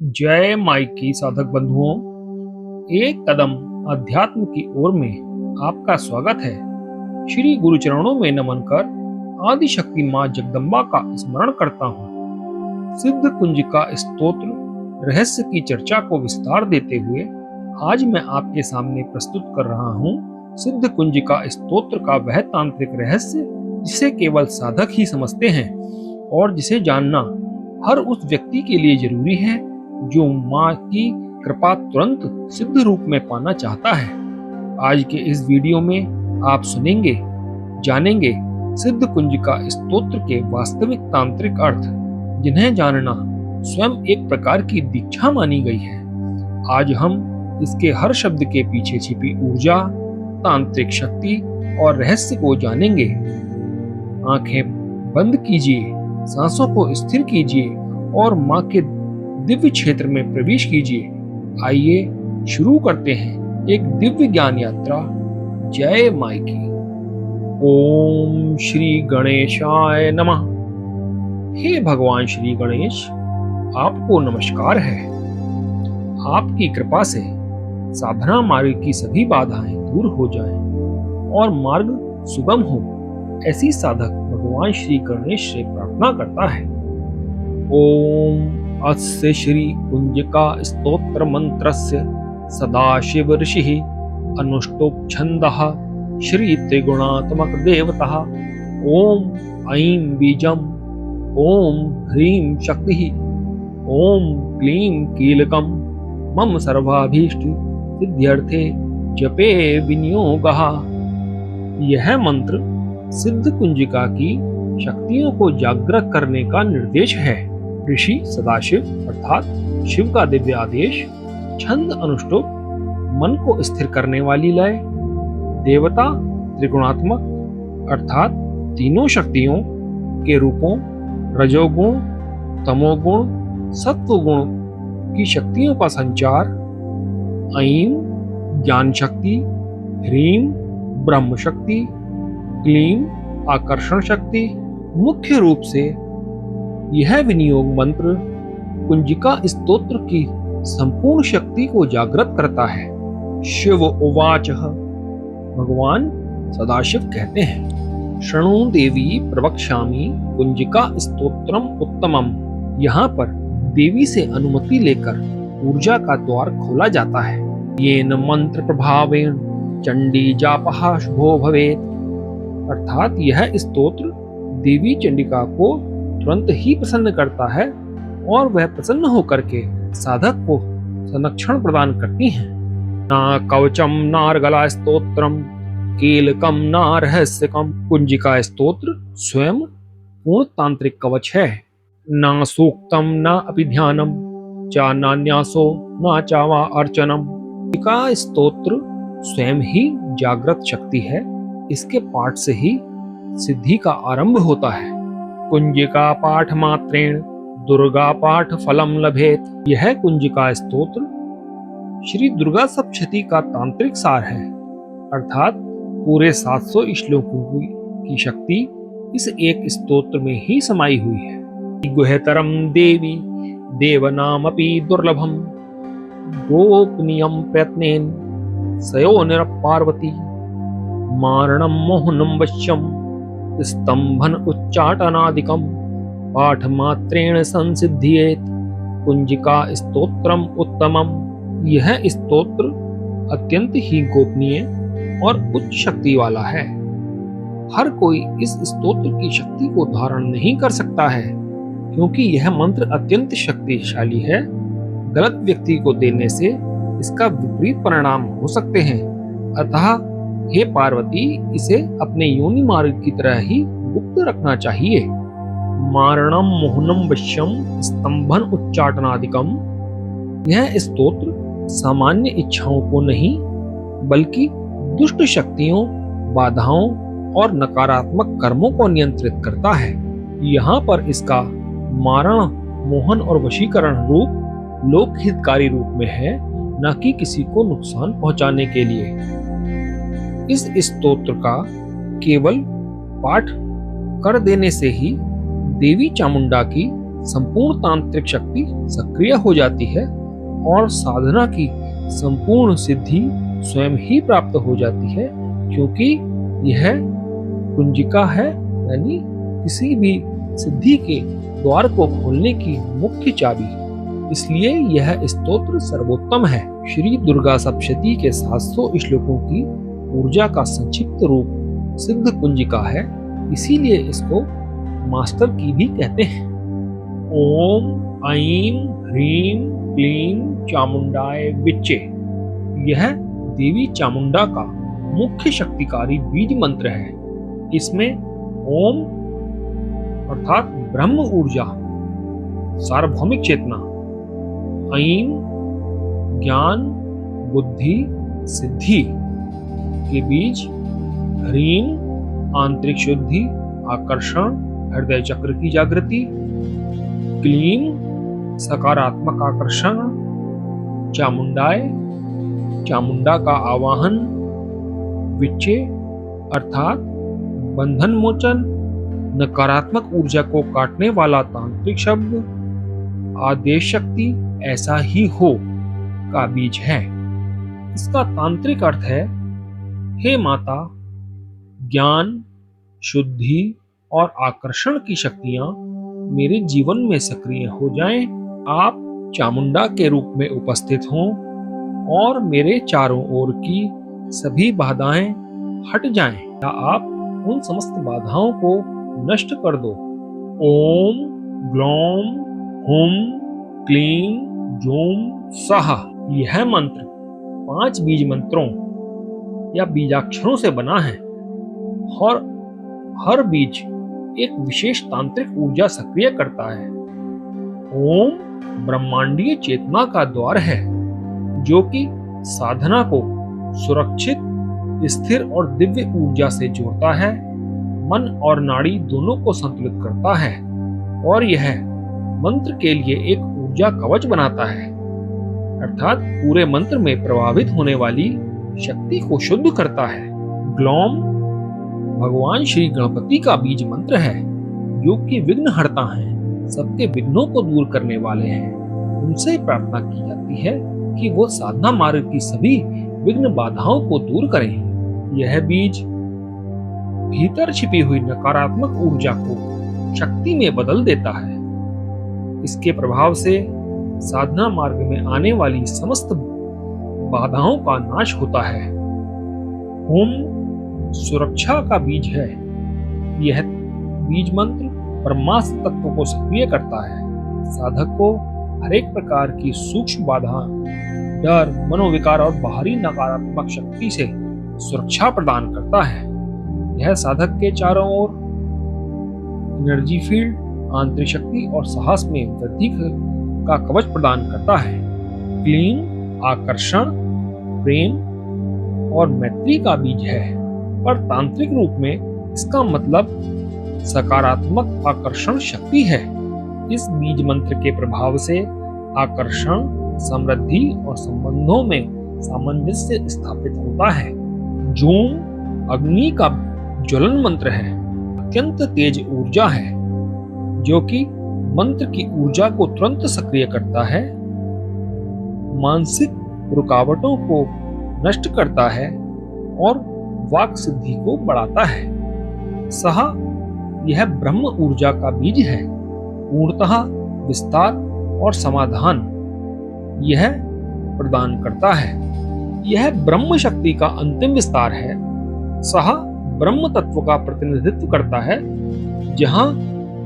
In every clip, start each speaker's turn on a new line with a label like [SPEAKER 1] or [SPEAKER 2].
[SPEAKER 1] जय माई की साधक बंधुओं, एक कदम अध्यात्म की ओर में आपका स्वागत है। श्री गुरु चरणों में नमन कर आदि शक्ति माँ जगदम्बा का स्मरण करता हूँ। सिद्ध कुंज का स्तोत्र रहस्य की चर्चा को विस्तार देते हुए आज मैं आपके सामने प्रस्तुत कर रहा हूँ सिद्ध कुंज का स्तोत्र का वह तांत्रिक रहस्य जिसे केवल साधक ही समझते हैं और जिसे जानना हर उस व्यक्ति के लिए जरूरी है जो माँ की कृपा तुरंत सिद्ध रूप में पाना चाहता है। आज के इस वीडियो में आप सुनेंगे, जानेंगे सिद्ध कुंज का स्तोत्र के वास्तविक तांत्रिक अर्थ, जिन्हें जानना स्वयं एक प्रकार की दीक्षा मानी गई है। आज हम इसके हर शब्द के पीछे छिपी ऊर्जा, तांत्रिक शक्ति और रहस्य को जानेंगे। आंखें बंद कीजिए, सांसों को स्थिर कीजिए और माँ के दिव्य क्षेत्र में प्रवेश कीजिए। आइए शुरू करते हैं एक दिव्य ज्ञान यात्रा। जय माई की। ओम श्री गणेशाय नमः। हे भगवान श्री गणेश, आपको नमस्कार है। आपकी कृपा से साधना मार्ग की सभी बाधाएं दूर हो जाएं और मार्ग सुगम हो, ऐसी साधक भगवान श्री गणेश से प्रार्थना करता है। ओम अस्य श्री कुंजिका स्तोत्र मंत्रस्य सदाशिव ऋषिः अनुष्टुप् छन्दः श्री त्रिगुणात्मक देवतः। ओम ऐं बीजम्, ओम ह्रीं शक्तिः, ओम क्लीं कीलकम् मम सर्वाभीष्ट सिद्ध्यर्थे जपे विनियोगः। यह मंत्र सिद्ध कुंजिका की शक्तियों को जागृत करने का निर्देश है। ऋषि सदाशिव अर्थात शिव का दिव्य आदेश, छंद अनुष्टुप मन को स्थिर करने वाली लय, देवता त्रिगुणात्मक अर्थात तीनों शक्तियों के रूपों रजोगुण, तमोगुण, सत्वगुण की शक्तियों का संचार, ऐं ज्ञान शक्ति, ह्रीं ब्रह्म शक्ति, क्लीं आकर्षण शक्ति। मुख्य रूप से यह विनियोग मंत्र कुंजिका स्तोत्र की संपूर्ण शक्ति को जागृत करता है। शिव उवाच, भगवान सदाशिव कहते हैं, शृणु देवी प्रवक्ष्यामि कुंजिका स्तोत्रम उत्तमम। यहाँ पर देवी से अनुमति लेकर ऊर्जा का द्वार खोला जाता है। येन मंत्र प्रभावेन चंडी जापः शुभो भवेत्, अर्थात यह स्तोत्र देवी चंडिका को तुरंत ही प्रसन्न करता है और वह प्रसन्न होकर के साधक को संरक्षण प्रदान करती हैं। ना कवचम नार्गला स्तोत्रम कीलकम ना रहस्यकम। कुंजिका स्तोत्र स्वयं पूर्ण तांत्रिक कवच है। ना सूक्तम ना अपि ध्यानम चा नान्यासो ना चावा अर्चनम। कुंजिका स्तोत्र स्वयं ही जागृत शक्ति है। इसके पाठ से ही सिद्धि का आरंभ होता है। कुंजिका पाठ मात्रेण दुर्गा पाठ फलम लभेत। यह कुंजिका स्तोत्र श्री दुर्गा सप्तशती का तांत्रिक सार है, अर्थात पूरे 700 श्लोकों की शक्ति इस एक स्तोत्र में ही समाई हुई है। गुह्यतरम देवी देवनामपि दुर्लभम गोपनीयम प्रयत्नेन सयोनिर पार्वती मारणम मोहनम वश्यम स्तंभन उच्चाटनादिकम पाठ मात्रेण संसिद्धियेत कुंजिका स्तोत्रम उत्तमम। यह स्तोत्र अत्यंत ही गोपनीय और उच्च शक्ति वाला है। हर कोई इस स्तोत्र की शक्ति को धारण नहीं कर सकता है, क्योंकि यह मंत्र अत्यंत शक्तिशाली है। गलत व्यक्ति को देने से इसका विपरीत परिणाम हो सकते हैं। अतः हे पार्वती, इसे अपने योनि मार्ग की तरह ही गुप्त रखना चाहिए। मारणम मोहनम वश्यम स्तंभन उच्चाटनादिकम। यह स्तोत्र सामान्य इच्छाओं को नहीं बल्कि दुष्ट शक्तियों, बाधाओं और नकारात्मक कर्मों को नियंत्रित करता है। यहाँ पर इसका मारण, मोहन और वशीकरण रूप लोकहितकारी रूप में है, न कि किसी को नुकसान पहुंचाने के लिए। इस स्तोत्र का केवल पाठ कर देने से ही देवी चामुंडा की संपूर्ण तांत्रिक शक्ति सक्रिय हो जाती है और साधना की संपूर्ण सिद्धि स्वयं ही प्राप्त हो जाती है, क्योंकि यह कुंजिका है, यानी किसी भी सिद्धि के द्वार को खोलने की मुख्य चाबी। इसलिए यह स्तोत्र सर्वोत्तम है। श्री दुर्गा सप्तशती के 700 श्लोकों की ऊर्जा का संक्षिप्त रूप सिद्ध कुंजिका है, इसीलिए इसको मास्टर की भी कहते हैं। ओम ऐं ह्रीं क्लीं चामुंडाय विच्चे, यह देवी चामुंडा का मुख्य शक्तिकारी बीज मंत्र है। इसमें ओम अर्थात ब्रह्म ऊर्जा, सार्वभौमिक चेतना, ऐं ज्ञान बुद्धि सिद्धि के बीज, ह्रीं आंतरिक शुद्धि आकर्षण हृदय चक्र की जागृति, क्लीं सकारात्मक आकर्षण, चामुंडाय चामुंडा का आवाहन, विच्चे अर्थात बंधन मोचन, नकारात्मक ऊर्जा को काटने वाला तांत्रिक शब्द, आदेश शक्ति ऐसा ही हो का बीज है। इसका तांत्रिक अर्थ है, हे माता, ज्ञान शुद्धि और आकर्षण की शक्तियां मेरे जीवन में सक्रिय हो जाएं, आप चामुंडा के रूप में उपस्थित हों और मेरे चारों ओर की सभी बाधाएं हट जाएं, या आप उन समस्त बाधाओं को नष्ट कर दो। ओम ग्लौम हुम क्लीं जूम स्वाहा, यह मंत्र 5 बीज मंत्रों या बीजाक्षरों से बना है और हर बीज एक विशेष तांत्रिक ऊर्जा सक्रिय करता है। ओम ब्रह्मांडीय चेतना का द्वार है, जो कि साधना को सुरक्षित, स्थिर और दिव्य ऊर्जा से जोड़ता है, मन और नाड़ी दोनों को संतुलित करता है और यह मंत्र के लिए एक ऊर्जा कवच बनाता है, अर्थात पूरे मंत्र में प्रभावित होने वाली शक्ति को शुद्ध करता है। ग्लौम भगवान श्री गणपति का बीज मंत्र है, जो कि विघ्नहर्ता हैं, सबके विघ्नों को दूर करने वाले हैं। उनसे प्रार्थना की जाती है कि वो साधना मार्ग की सभी विघ्न बाधाओं को दूर करें। यह बीज भीतर छिपी हुई नकारात्मक ऊर्जा को शक्ति में बदल देता है। इसके प्रभाव से साधना मार्ग में आने वाली समस्त बाधाओं का नाश होता है। ओम सुरक्षा का बीज है। यह बीज मंत्र ब्रह्मास्त्र तत्व को सक्रिय करता है, साधक को हर एक प्रकार की सूक्ष्म बाधा, डर, मनोविकार और बाहरी नकारात्मक शक्ति से सुरक्षा प्रदान करता है। यह साधक के चारों ओर एनर्जी फील्ड, आंतरिक शक्ति और साहस में वृद्धि का कवच प्रदान करता है। क्लीं आकर्षण, प्रेम और मैत्री का बीज है, पर तांत्रिक रूप में इसका मतलब सकारात्मक आकर्षण शक्ति है। इस बीज मंत्र के प्रभाव से आकर्षण, समृद्धि और संबंधों में सामंजस्य स्थापित होता है। जूम अग्नि का ज्वलन मंत्र है, अत्यंत तेज ऊर्जा है, जो कि मंत्र की ऊर्जा को तुरंत सक्रिय करता है, मानसिक रुकावटों को नष्ट करता है और वाक सिद्धि को बढ़ाता है। सहा यह ब्रह्म ऊर्जा का बीज है, पूर्णतः विस्तार और समाधान यह प्रदान करता है। यह ब्रह्म शक्ति का अंतिम विस्तार है। सहा ब्रह्म तत्व का प्रतिनिधित्व करता है, जहां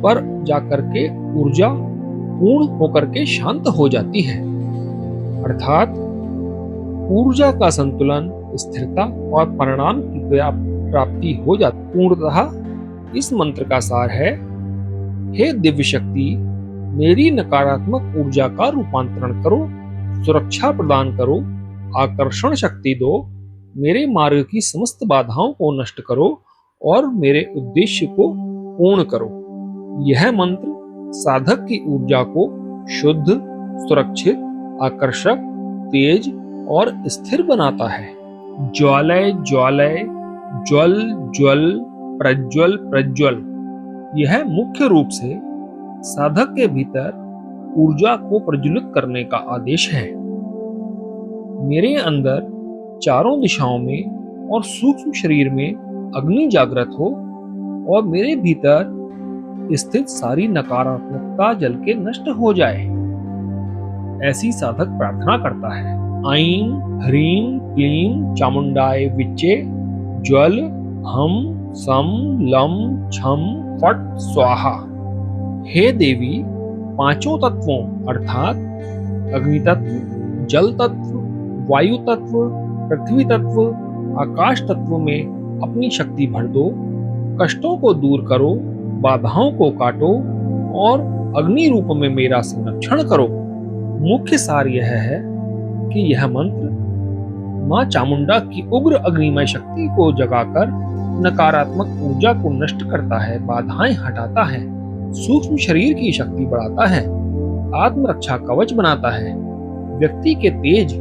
[SPEAKER 1] पर जाकर के ऊर्जा पूर्ण होकर के शांत हो जाती है, अर्थात ऊर्जा का संतुलन, स्थिरता और परिणाम की प्राप्ति हो जाती। पूर्णतः इस मंत्र का सार है, हे दिव्य शक्ति, मेरी नकारात्मक ऊर्जा का रूपांतरण करो, सुरक्षा प्रदान करो, आकर्षण शक्ति दो, मेरे मार्ग की समस्त बाधाओं को नष्ट करो और मेरे उद्देश्य को पूर्ण करो। यह मंत्र साधक की ऊर्जा को शुद्ध, सुरक्षित, आकर्षक, तेज और स्थिर बनाता है। ज्वालय ज्वालय, ज्वल ज्वल, प्रज्वल प्रज्वल, यह मुख्य रूप से साधक के भीतर ऊर्जा को प्रज्वलित करने का आदेश है। मेरे अंदर चारों दिशाओं में और सूक्ष्म शरीर में अग्नि जागृत हो और मेरे भीतर स्थित सारी नकारात्मकता जल के नष्ट हो जाए, ऐसी साधक प्रार्थना करता है। ऐं ह्रीं क्लीं चामुंडाय विच्चे ज्वल हम सम लम छम फट स्वाहा। हे देवी, पांचों तत्वों अर्थात अग्नि तत्व, जल तत्व, वायु तत्व, पृथ्वी तत्व, आकाश तत्व में अपनी शक्ति भर दो। कष्टों को दूर करो, बाधाओं को काटो और अग्नि रूप में मेरा संरक्षण करो। मुख्य सार यह है कि यह मंत्र मां चामुंडा की उग्र अग्निमय शक्ति को जगाकर नकारात्मक ऊर्जा को नष्ट करता है, बाधाएं हटाता है, सूक्ष्म शरीर की शक्ति बढ़ाता है, आत्मरक्षा कवच बनाता है, व्यक्ति के तेज,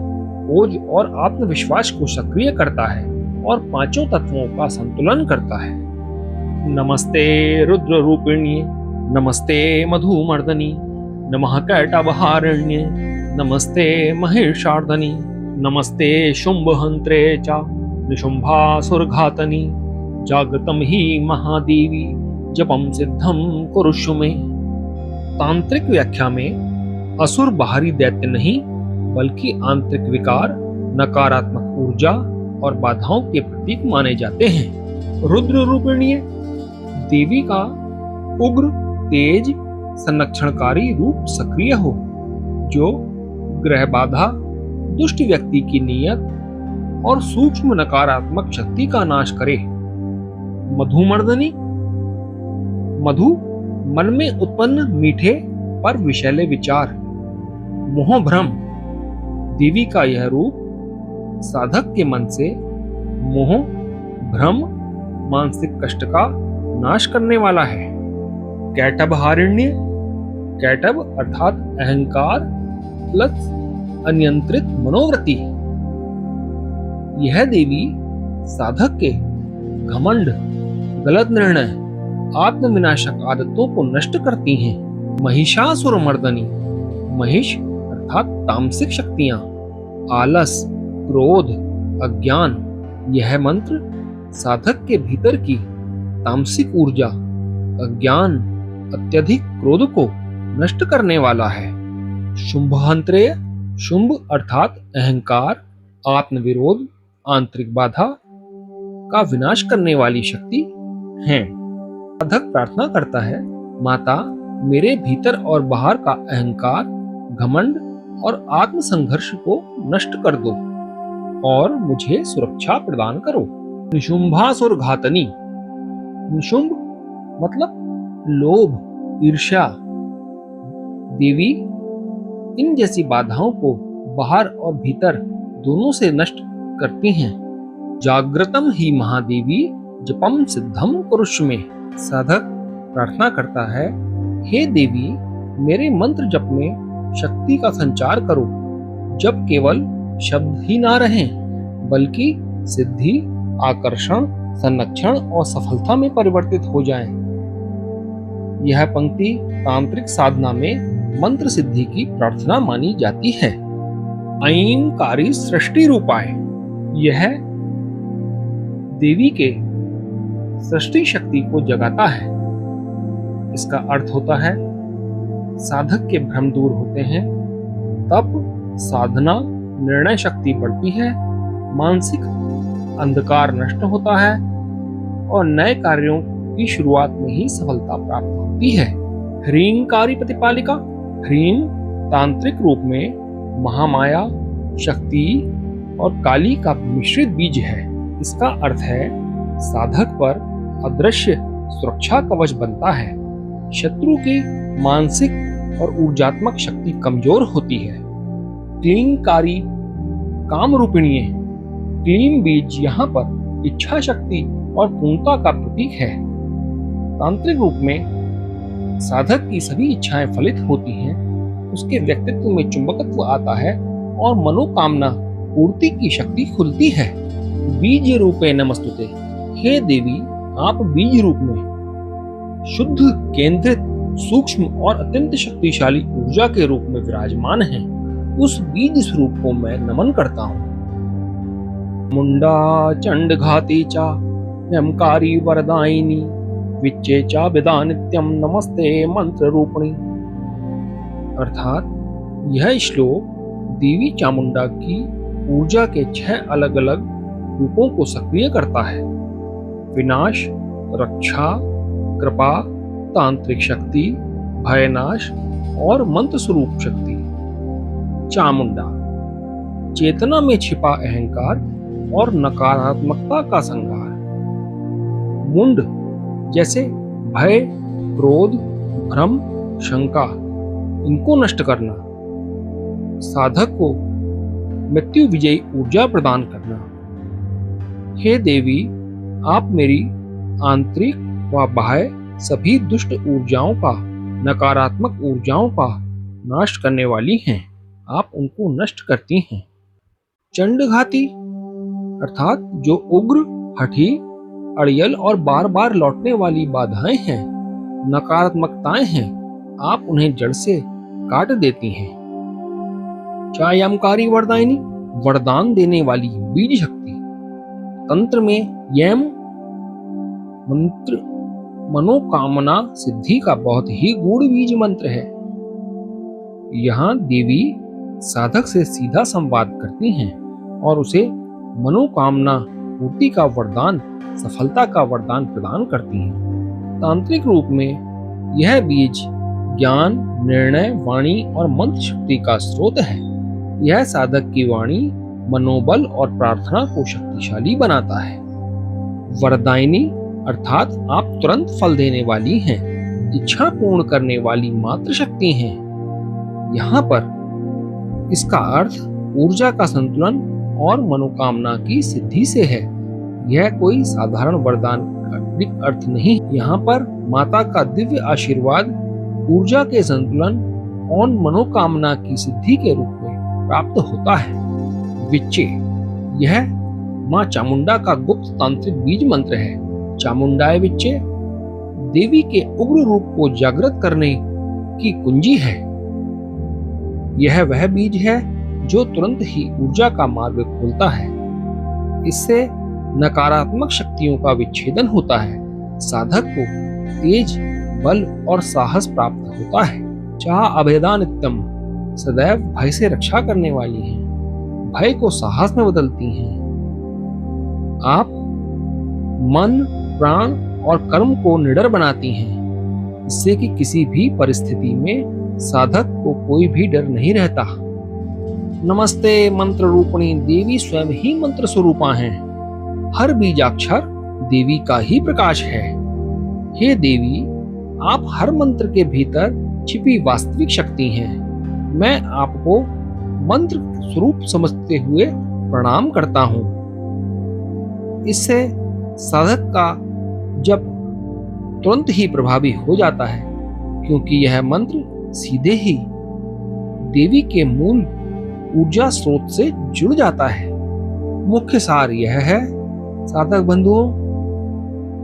[SPEAKER 1] ओज और आत्मविश्वास को सक्रिय करता है और पांचों तत्वों का संतुलन करता है। नमस्ते रुद्र रूपिण्ये, नमस्ते मधुमर्दनी, नमः कैटभहारिण्ये, नमस्ते महिषार्दनी, नमस्ते शुंभहंत्रे च निशुंभासुरघातनी, जागृतं हि महादेवी जपम सिद्धम कुरुषु मे। तांत्रिक व्याख्या में असुर बाहरी दैत्य नहीं बल्कि आंतरिक विकार, नकारात्मक ऊर्जा और बाधाओं के प्रतीक माने जाते हैं। रुद्र रूपिणी देवी का उग्र, तेज, संरक्षणकारी रूप सक्रिय हो, जो ग्रह बाधा, दुष्ट व्यक्ति की नीयत और सूक्ष्म नकारात्मक शक्ति का नाश करे। मधुमर्दनी, मधु मन में उत्पन्न मीठे पर विषैले विचार, मोह भ्रम। देवी का यह रूप साधक के मन से मोह, भ्रम, मानसिक कष्ट का नाश करने वाला है। कैटभहारिण्य, कैटभ अर्थात अहंकार प्लस अनियंत्रित मनोवृत्ति। यह देवी साधक के घमंड, गलत निर्णय, आत्मविनाशक आदतों को नष्ट करती हैं। महिषासुर मर्दनी, महिष अर्थात तामसिक शक्तियां, आलस, क्रोध, अज्ञान। यह मंत्र साधक के भीतर की तामसिक ऊर्जा, अज्ञान, अत्यधिक क्रोध को नष्ट करने वाला है। शुंभहंत्रेय, शुंभ अर्थात अहंकार, आत्मविरोध, आंतरिक बाधा का विनाश करने वाली शक्ति है। साधक प्रार्थना करता है, माता मेरे भीतर और बाहर का अहंकार, घमंड और आत्म संघर्ष को नष्ट कर दो और मुझे सुरक्षा प्रदान करो। निशुंभासुर घातनी, निशुंभ मतलब लोभ, ईर्ष्या। देवी इन जैसी बाधाओं को बाहर और भीतर दोनों से नष्ट करती हैं। जागृतम ही महादेवी जपम सिद्धम कुरुषु मे। साधक प्रार्थना करता है, हे देवी मेरे मंत्र जप में शक्ति का संचार करो। जब केवल शब्द ही ना रहें बल्कि सिद्धि, आकर्षण, संरक्षण और सफलता में परिवर्तित हो जाएं। यह पंक्ति तांत्रिक साधना में मंत्र सिद्धि की प्रार्थना मानी जाती है। ऐंकारी सृष्टि रूपाय, यह देवी के सृष्टि शक्ति को जगाता है। इसका अर्थ होता है साधक के भ्रम दूर होते हैं, तप, साधना, निर्णय शक्ति बढ़ती है, मानसिक अंधकार नष्ट होता है और नए कार्यों की शुरुआत में ही सफलता प्राप्त होती है। ह्रींकारी प्रतिपालिका, ह्रीं तांत्रिक रूप में महामाया, शक्ति और काली का मिश्रित बीज है। इसका अर्थ है साधक पर अदृश्य सुरक्षा कवच बनता है। शत्रु की मानसिक और ऊर्जात्मक शक्ति कमजोर होती है। क्लींकारी काम रूपिणी, क्लीन बीज यहाँ पर इच्छा शक्ति और पूर्णता का प्रतीक है। तांत्रिक रूप में साधक की सभी इच्छाएं फलित होती हैं, उसके व्यक्तित्व में चुंबकत्व आता है और मनोकामना पूर्ति की शक्ति खुलती है। बीज रूपे नमस्तुते, हे देवी आप बीज रूप में शुद्ध, केंद्रित सूक्ष्म और अत्यंत शक्तिशाली ऊर्जा के रूप में विराजमान है, उस बीज स्वरूप को मैं नमन करता हूँ। मुंडा चंड घाती चा यमकारी वरदायिनी विच्चे चा विदा नित्यम नमस्ते मंत्र रूपिणी। अर्थात यह श्लोक देवी चामुंडा की ऊर्जा के 6 अलग अलग रूपों को सक्रिय करता है। विनाश, रक्षा, कृपा, तांत्रिक शक्ति, भयनाश और मंत्र स्वरूप शक्ति। चामुंडा चेतना में छिपा अहंकार और नकारात्मकता का संहार। मुंड जैसे भय, क्रोध, भ्रम, शंका, इनको नष्ट करना। साधक को मृत्यु विजयी ऊर्जा प्रदान करना। हे देवी, आप मेरी आंतरिक व बाह्य सभी दुष्ट ऊर्जाओं का, नकारात्मक ऊर्जाओं का नाश करने वाली हैं। आप उनको नष्ट करती हैं। चंडघाती अर्थात जो उग्र, हठी, अड़ियल और बार बार लौटने वाली बाधाएं हैं, नकारात्मकताएं हैं, आप उन्हें जड़ से काट देती हैं। चायमकारी वरदायिनी वरदान देने वाली बीज शक्ति। तंत्र में यम मंत्र मनोकामना सिद्धि का बहुत ही गूढ़ बीज मंत्र है। यहाँ देवी साधक से सीधा संवाद करती हैं और उसे मनोकामना पूर्ति का वरदान, सफलता का वरदान प्रदान करती हैं। तांत्रिक रूप में यह बीज ज्ञान, निर्णय, वाणी और मंत्र शक्ति का स्रोत है। यह साधक की वाणी, मनोबल और प्रार्थना को शक्तिशाली बनाता है। वरदायिनी अर्थात आप तुरंत फल देने वाली हैं, इच्छा पूर्ण करने वाली मात्र शक्ति हैं। यहाँ पर इसका अर्थ ऊर्जा का संतुलन और मनोकामना की सिद्धि से है। यह कोई साधारण वरदान का अर्थ नहीं। यहाँ पर माता का दिव्य आशीर्वाद ऊर्जा के संतुलन और मनोकामना की सिद्धि के रूप में प्राप्त होता है। विच्चे यह माँ चामुंडा का गुप्त तांत्रिक बीज मंत्र है। चामुंडाय विच्चे देवी के उग्र रूप को जागृत करने की कुंजी है। यह वह बीज है जो तुरंत ही ऊर्जा का मार्ग खोलता है। इससे नकारात्मक शक्तियों का विच्छेदन होता है। साधक को तेज, बल और साहस प्राप्त होता है। चाह अभेदा नित्यम सदैव भय से रक्षा करने वाली हैं, भय को साहस में बदलती हैं। आप मन, प्राण और कर्म को निडर बनाती हैं, इससे कि किसी भी परिस्थिति में साधक को कोई भी डर नहीं रहता। नमस्ते मंत्र रूपिणी देवी स्वयं ही मंत्र स्वरूपा हैं। हर बीजाक्षर देवी का ही प्रकाश है। हे देवी, आप हर मंत्र के भीतर छिपी वास्तविक शक्ति हैं। मैं आपको मंत्र स्वरूप समझते हुए प्रणाम करता हूँ। इससे साधक का जप तुरंत ही प्रभावी हो जाता है, क्योंकि यह मंत्र सीधे ही देवी के मूल ऊर्जा स्रोत से जुड़ जाता है। मुख्य सार यह है साधक बंधुओं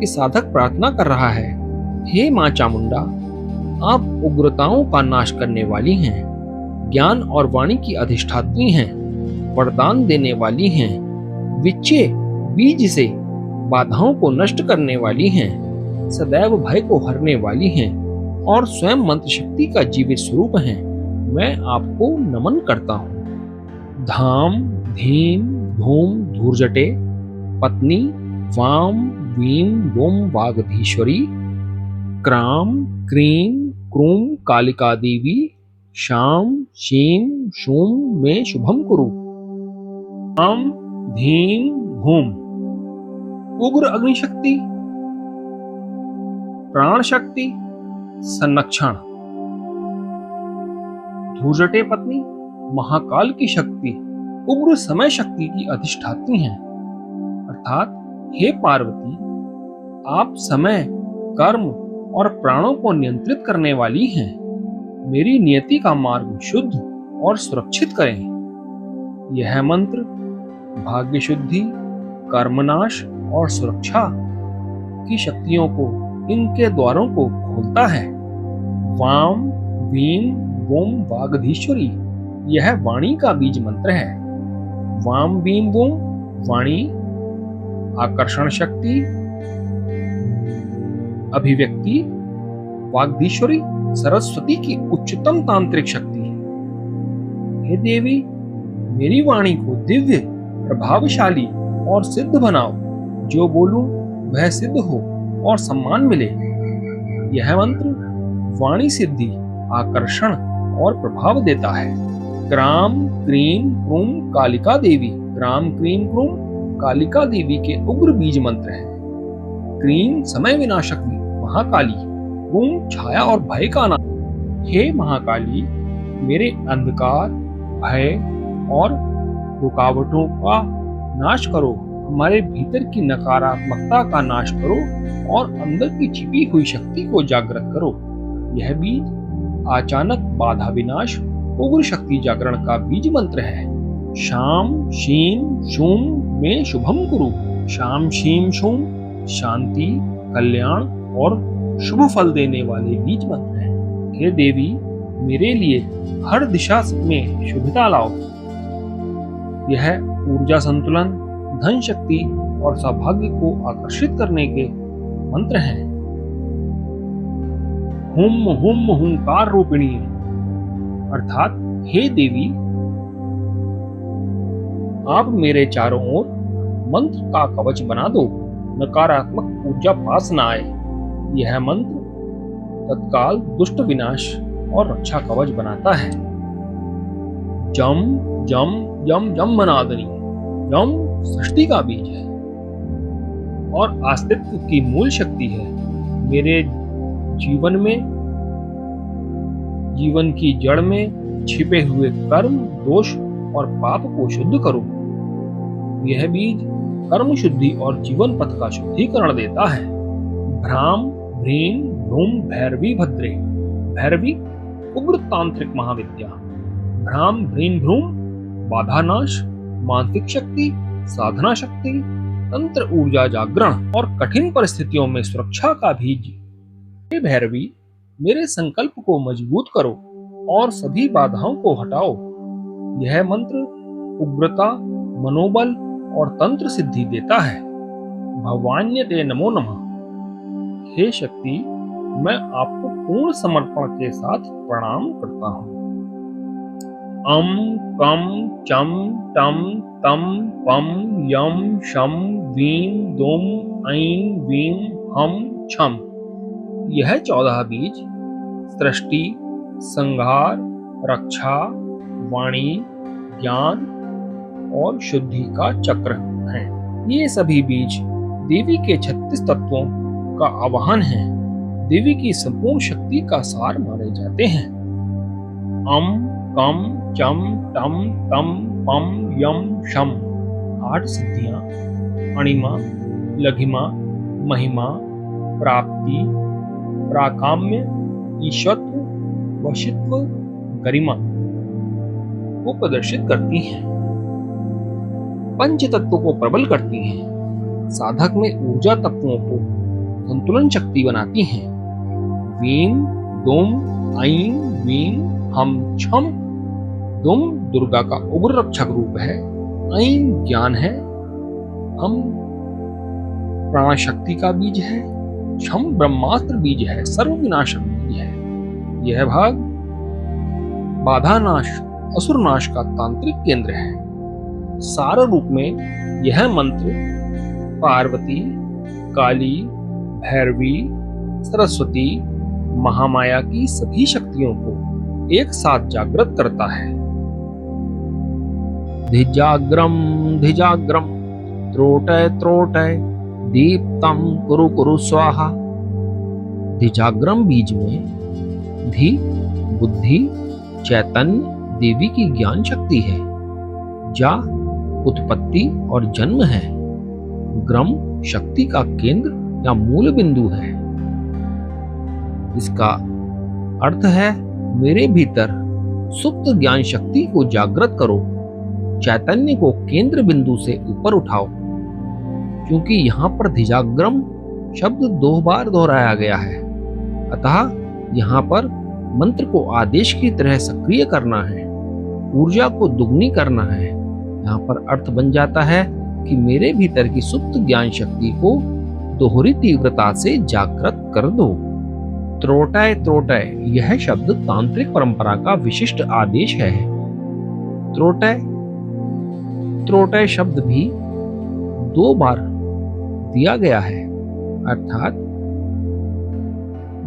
[SPEAKER 1] कि साधक प्रार्थना कर रहा है, हे मां चामुंडा, आप उग्रताओं का नाश करने वाली हैं, ज्ञान और वाणी की अधिष्ठात्री हैं, वरदान देने वाली हैं, विच्चे बीज से बाधाओं को नष्ट करने वाली हैं, सदैव भय को हरने वाली हैं और स्वयं मंत्र शक्ति का जीवित स्वरूप हैं। मैं आपको नमन करता हूँ। धाम, धीम, धूम, धूर्जटे, पत्नी, वाम, Vim, वोम, वागधीश्वरी, cram, cream, क्रूम, Kalika Devi, शाम, शीम, शूम में शुभम कुरु। धाम, धीम, धूम उग्र अग्नि शक्ति, प्राण शक्ति, संरक्षण। धूर्जटे पत्नी महाकाल की शक्ति, उग्र समय शक्ति की अधिष्ठात्री हैं। अर्थात हे पार्वती, आप समय, कर्म और प्राणों को नियंत्रित करने वाली हैं। मेरी नियति का मार्ग शुद्ध और सुरक्षित करें। यह मंत्र भाग्य शुद्धि, कर्मनाश और सुरक्षा की शक्तियों को, इनके द्वारों को खोलता है। वाम वीम वोम वागधीश्वरी, यह वाणी का बीज मंत्र है। वाम वीम वोम वाणी, आकर्षण शक्ति, अभिव्यक्ति, वागधीश्वरी सरस्वती की उच्चतम तांत्रिक शक्ति। हे देवी, मेरी वाणी को दिव्य, प्रभावशाली और सिद्ध बनाओ। जो बोलूं वह सिद्ध हो और सम्मान मिले। यह मंत्र वाणी सिद्धि, आकर्षण और प्रभाव देता है। Cram cream क्रूम Kalika Devi, cram cream क्रूम Kalika Devi के उग्र बीज मंत्र है। क्रीम समय विनाशक महाकाली, क्रूम छाया और भय का नाम। हे महाकाली, मेरे अंधकार, भय और रुकावटों का नाश करो। हमारे भीतर की नकारात्मकता का नाश करो और अंदर की छिपी हुई शक्ति को जागृत करो। यह बीज अचानक बाधा विनाश, उग्र शक्ति जागरण का बीज मंत्र है। शाम शीम शूम में शुभम कुरु, शाम शीम शूम शांति, कल्याण और शुभ फल देने वाले बीज मंत्र हैं। हे देवी, मेरे लिए हर दिशा में शुभता लाओ। यह ऊर्जा संतुलन, धन शक्ति और सौभाग्य को आकर्षित करने के मंत्र हैं। हुम हुम हुंकार रूपिणी, अर्थात हे देवी, आप मेरे चारों ओर मंत्र का कवच बना दो, नकारात्मक ऊर्जा पास न आए। यह मंत्र तत्काल दुष्ट विनाश और रक्षा कवच बनाता है। जम जम यम यम मनादनी, यम सृष्टि का बीज है और अस्तित्व की मूल शक्ति है। मेरे जीवन में, जीवन की जड़ में छिपे हुए कर्म, दोष और पाप को शुद्ध करो। यह बीज कर्म शुद्धि और जीवन पथ का शुद्धिकरण देता है। भ्राम भ्रीम भ्रूम भैरवी भद्रे, भैरवी उग्र तांत्रिक महाविद्या। भ्राम भ्रीम भ्रूम बाधा नाश, मानसिक शक्ति, साधना शक्ति, तंत्र ऊर्जा जागरण और कठिन परिस्थितियों में सुरक्षा का बीज। हे भैरवी, मेरे संकल्प को मजबूत करो और सभी बाधाओं को हटाओ। यह मंत्र उग्रता, मनोबल और तंत्र सिद्धि देता है। भवान्य ते नमो नमः। हे शक्ति, मैं आपको पूर्ण समर्पण के साथ प्रणाम करता हूँ। अम कम चम टम तम पम यम शम वीम दोम ऐं वीम हम छम। यह 14 बीज सृष्टि, संहार, रक्षा, वाणी, ज्ञान और शुद्धि का चक्र है। ये सभी बीज देवी के 36 तत्वों का आवाहन है। देवी की संपूर्ण शक्ति का सार माने जाते हैं। अम कम चम टम तम पम यम शम 8 सिद्धियां, अणिमा, लघिमा, महिमा, प्राप्ति, प्राकाम्य, ईशत्व, वशित्व, गरिमा को प्रदर्शित करती हैं। पंच तत्वों को प्रबल करती हैं। साधक में ऊर्जा तत्वों को संतुलन शक्ति बनाती हैं। वीम दोम ऐं वीम हम छम। दोम दुर्गा का उग्र रक्षक रूप है। ऐं ज्ञान है। हम प्राण शक्ति का बीज है। छम ब्रह्मास्त्र बीज है, सर्व विनाशक बीज है। यह भाग बाधा नाश, असुर नाश का तांत्रिक केंद्र है। सार रूप में यह मंत्र पार्वती, काली, भैरवी, सरस्वती, महामाया की सभी शक्तियों को एक साथ जागृत करता है। धिजाग्रम धिजाग्रम त्रोटय त्रोटय दीप्तम कुरु कुरु स्वाहा। धिजाग्रम बीज में धी बुद्धि, चैतन्य देवी की ज्ञान शक्ति है। जा उत्पत्ति और जन्म है। ग्रम शक्ति का केंद्र या मूल बिंदु है। इसका अर्थ है मेरे भीतर सुप्त ज्ञान शक्ति को जागृत करो, चैतन्य को केंद्र बिंदु से ऊपर उठाओ। क्योंकि यहाँ पर धिजाग्रम शब्द 2 बार दोहराया गया है, अतः यहाँ पर मंत्र को आदेश की तरह सक्रिय करना है, ऊर्जा को दुगनी करना है। यहाँ पर अर्थ बन जाता है कि मेरे भीतर की सुप्त ज्ञान शक्ति को दोहरी तीव्रता से जागृत कर दो। त्रोटय त्रोटय यह शब्द तांत्रिक परंपरा का विशिष्ट आदेश है। त्रोटय त्रोटय शब्द भी 2 बार दिया गया है, अर्थात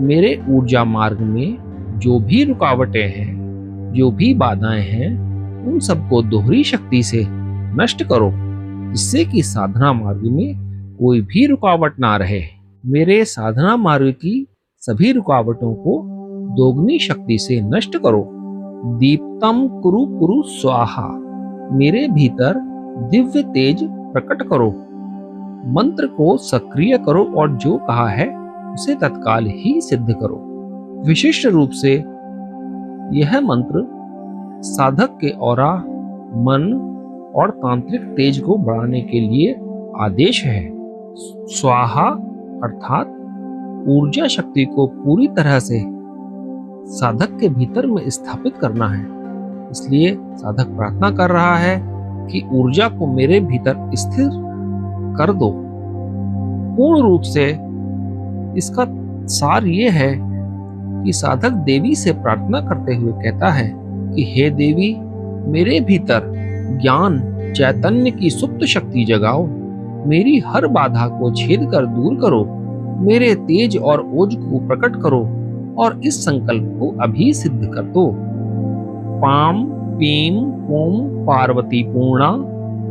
[SPEAKER 1] मेरे ऊर्जा मार्ग में जो भी रुकावटें हैं, जो भी बाधाएं हैं, उन सबको दोहरी शक्ति से नष्ट करो, जिससे कि साधना मार्ग में कोई भी रुकावट ना रहे। मेरे साधना मार्ग की सभी रुकावटों को दोगुनी शक्ति से नष्ट करो। दीप्तम कुरु कुरु स्वाहा, मेरे भीतर दिव्य तेज प्रकट करो। मंत्र को सक्रिय करो और जो कहा है उसे तत्काल ही सिद्ध करो। विशिष्ट रूप से यह मंत्र साधक के औरा, मन और तांत्रिक तेज को बढ़ाने के लिए आदेश है। स्वाहा अर्थात ऊर्जा शक्ति को पूरी तरह से साधक के भीतर में स्थापित करना है। इसलिए साधक प्रार्थना कर रहा है कि ऊर्जा को मेरे भीतर स्थिर कर दो। पूर्ण रूप से इसका सार ये है कि साधक देवी से प्रार्थना करते हुए कहता है कि हे देवी, मेरे भीतर ज्ञान चैतन्य की सुप्त शक्ति जगाओ, मेरी हर बाधा को छेद कर दूर करो, मेरे तेज और ओज को प्रकट करो और इस संकल्प को अभी सिद्ध कर दो। पाम पीम पूम पार्वती पूर्णा,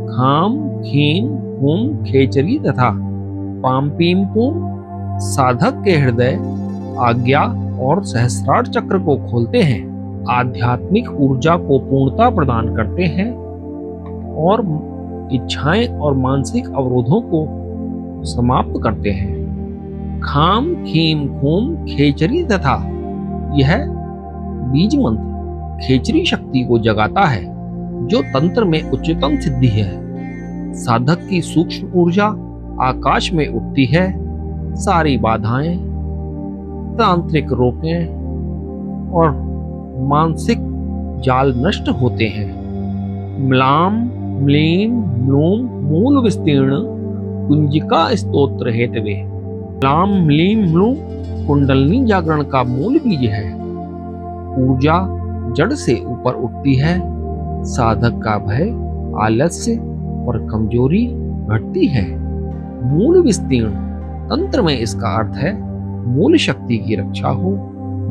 [SPEAKER 1] खाम खीम हूम खेचरी तथा पाम पीम पूम साधक के हृदय, आज्ञा और सहस्रार चक्र को खोलते हैं, आध्यात्मिक ऊर्जा को पूर्णता प्रदान करते हैं और इच्छाएं और मानसिक अवरोधों को समाप्त करते हैं। खाम खीम खूम खेचरी तथा यह बीज मंत्र खेचरी शक्ति को जगाता है, जो तंत्र में उच्चतम सिद्धि है। साधक की सूक्ष्म ऊर्जा आकाश में उठती है, सारी बाधाएं, तांत्रिक रोकें और मानसिक जाल नष्ट होते हैं। म्लाम म्लीम म्लूम मूल विस्तीर्ण कुंजिका स्तोत्र हेतवे। म्लाम म्लीम म्लूम कुंडलनी जागरण का मूल बीज है। ऊर्जा जड़ से ऊपर उठती है, साधक का भय, आलस्य और कमजोरी घटती है। मूल विस्तीर्ण तंत्र में इसका अर्थ है मूल शक्ति की रक्षा हो,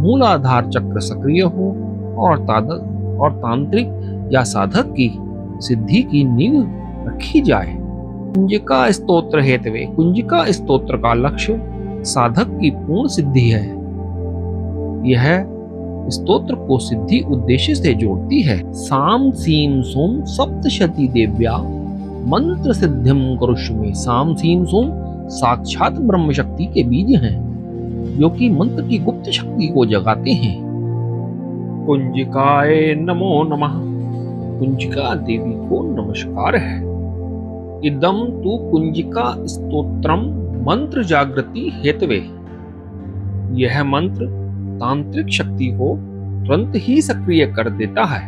[SPEAKER 1] मूलाधार चक्र सक्रिय हो और तांत्रिक या साधक की सिद्धि की नींव रखी जाए। कुंजिका स्तोत्र हेतवे, कुंजिका स्तोत्र का लक्ष्य साधक की पूर्ण सिद्धि है। यह स्तोत्र को सिद्धि उद्देश्य से जोड़ती है। साम सीम सोम सप्तशती देव्या मंत्र सिद्धिम करुष्मे। साम सीम सोम साक्षात ब्रह्म शक्ति के बीज हैं, जो कि मंत्र की गुप्त शक्ति को जगाते हैं। कुंजिकाए नमो नमः, कुंजिका देवी को नमस्कार है। इदम तु कुंजिका स्तोत्रम मंत्र जागृति हेतवे। यह मंत्र तांत्रिक शक्ति को तुरंत ही सक्रिय कर देता है।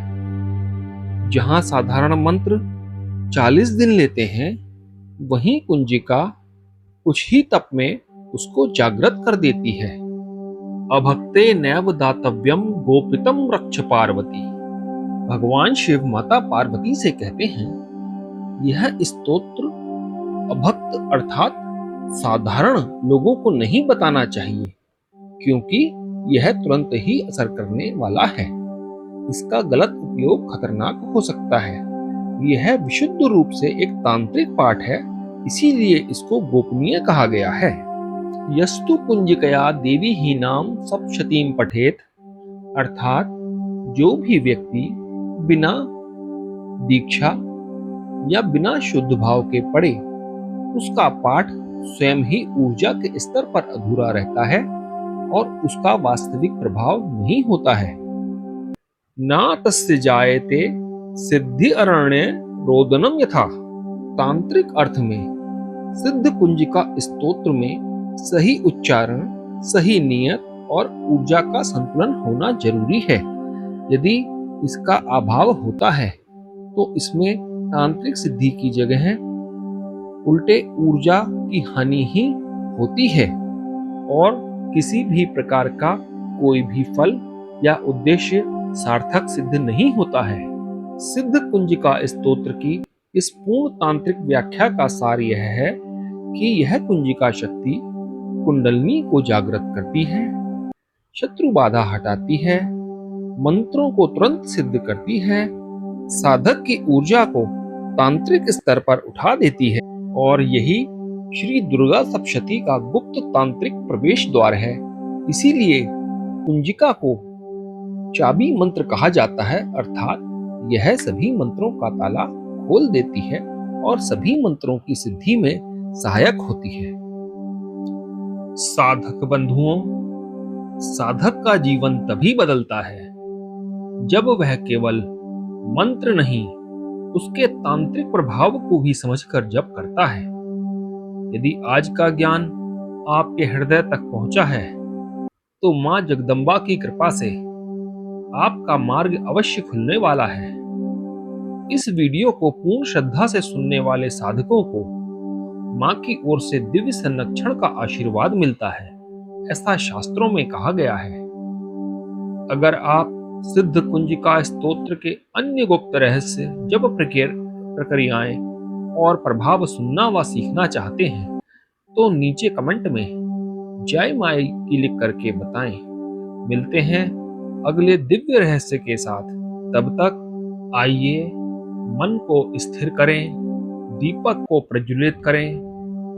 [SPEAKER 1] जहां साधारण मंत्र 40 दिन लेते हैं, वहीं कुंजिका कुछ ही तप में उसको जागृत कर देती है। अभक्ते नैव दातव्यम गोपितम रक्ष पार्वती। भगवान शिव माता पार्वती से कहते हैं, यह स्तोत्र अभक्त अर्थात साधारण लोगों को नहीं बताना चाहिए, क्योंकि यह तुरंत ही असर करने वाला है। इसका गलत उपयोग खतरनाक हो सकता है। यह विशुद्ध रूप से एक तांत्रिक पाठ है, इसीलिए इसको गोपनीय कहा गया है। यस्तु कुंजिकया देवी ही नाम सप्तशतीम पठेत, अर्थात जो भी व्यक्ति बिना दीक्षा या बिना शुद्ध भाव के पढ़े, उसका पाठ स्वयं ही ऊर्जा के स्तर पर अधूरा रहता है और उसका वास्तविक प्रभाव नहीं होता है। ना तस्य जायते सिद्धि अरण्य रोदनम यथा। तांत्रिक अर्थ में सिद्ध कुंजिका स्तोत्र में सही उच्चारण, सही नियत और ऊर्जा का संतुलन होना जरूरी है। यदि इसका अभाव होता है तो इसमें तांत्रिक सिद्धि की जगह उल्टे ऊर्जा की हानि ही होती है और किसी भी प्रकार का कोई भी फल या उद्देश्य सार्थक सिद्ध नहीं होता है। सिद्ध कुंजिका स्तोत्र की इस पूर्ण तांत्रिक व्याख्या का सार यह है कि यह कुंजिका शक्ति कुंडलिनी को जागृत करती है, शत्रु बाधा हटाती है, मंत्रों को तुरंत सिद्ध करती है, साधक की ऊर्जा को तांत्रिक स्तर पर उठा देती है और यही श्री दुर्गा सप्तशती का गुप्त तांत्रिक प्रवेश द्वार है। इसीलिए कुंजिका को चाबी मंत्र कहा जाता है, अर्थात यह सभी मंत्रों का ताला खोल देती है और सभी मंत्रों की सिद्धि में सहायक होती है। साधक बंधुओं, साधक का जीवन तभी बदलता है जब वह केवल मंत्र नहीं, उसके तांत्रिक प्रभाव को भी समझकर जप करता है। यदि आज का ज्ञान आपके हृदय तक पहुंचा है तो मां जगदम्बा की कृपा से आपका मार्ग अवश्य खुलने वाला है। इस वीडियो को पूर्ण श्रद्धा से सुनने वाले साधकों को मां की ओर से दिव्य संरक्षण का आशीर्वाद मिलता है, ऐसा शास्त्रों में कहा गया है। अगर आप सिद्ध कुंजिका स्तोत्र के अन्य गुप्त रहस्य, जप प्रक्रियाएं और प्रभाव सुनना व सीखना चाहते हैं तो नीचे कमेंट में जय माई की लिख करके बताएं। मिलते हैं अगले दिव्य रहस्य के साथ। तब तक आइए मन को स्थिर करें, दीपक को प्रज्वलित करें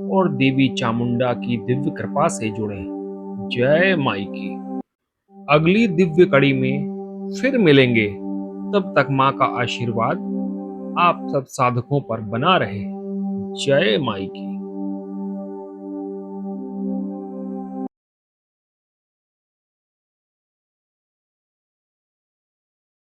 [SPEAKER 1] और देवी चामुंडा की दिव्य कृपा से जुड़ें। जय माई की। अगली दिव्य कड़ी में फिर मिलेंगे। तब तक मां का आशीर्वाद आप सब साधकों पर बना रहे। जय माई की।